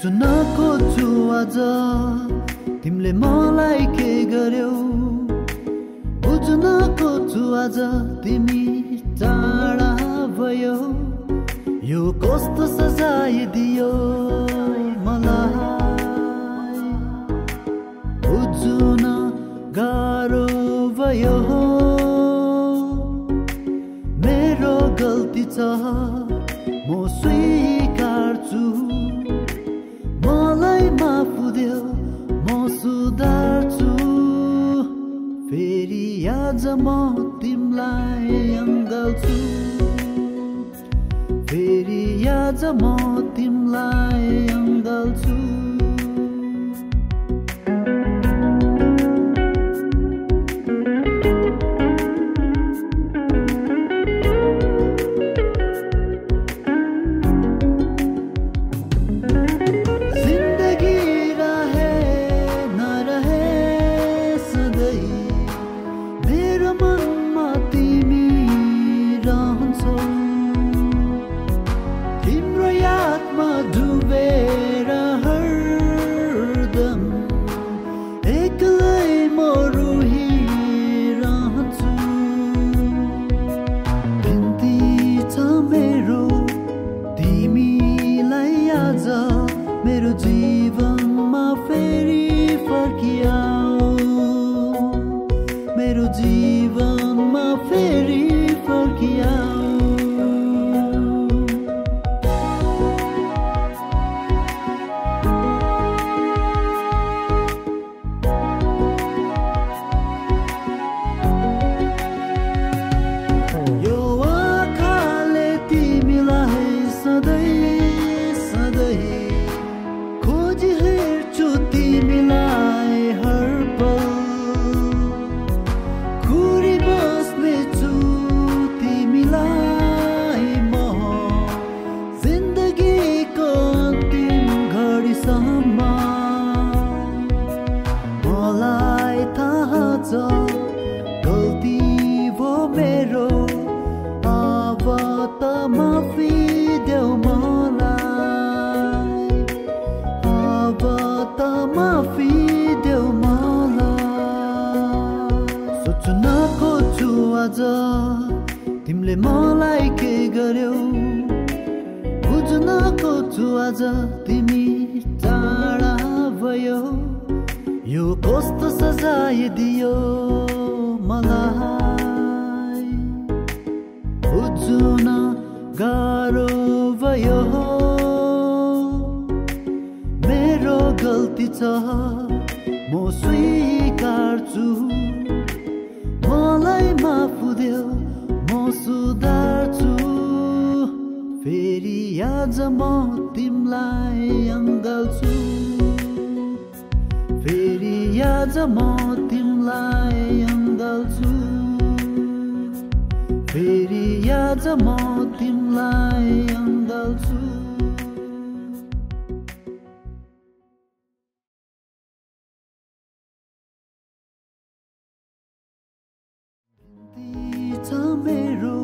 सोच्न खोज्छु आज तिमीले मलाई के गर्यौ बुझ्न खोज्छु आज तिमी टाढा भयो यो कस्तो सजाय दियो मलाई बुझ्न गाह्रो भयो मेरो गल्ती छ म स्वीकार्छु मलाई माफ देऊ म सुधार्छु फेरि आज म तिमीलाई अँगाल्छु फेरि आज म तिमीलाई अँगाल्छु मेरो जीवनमा फेरि फर्किआऊ मेरो जीवनमा फेरि फर्किआऊ यो आँखाले तिमीलाई सधैँ खोजी हेर्छु तिमीलाई हर पल घुरी बस्नेछु तिमीलाई म जिन्दगीको अन्तिम घडीसम्म मलाई थाहा छ गल्ती भो मेरो अब त माफी देऊ माफी देऊ मलाई सोच्न खोज्छु आज तिमीले मलाई के गर्यौ बुझ्न खोज्छु आज तिमी टाढा भयो यो कस्तो सजाय दियो मलाई बुझ्न गाह्रो भयो मेरो गल्ती छ म स्वीकार्छु मलाई माफ देऊ म सुधार्छु फेरि आज म तिमीलाई अँगाल्छु फेरि आज म तिमीलाई अँगाल्छु फेरि आज म तिमीलाई अँगाल्छु मेरो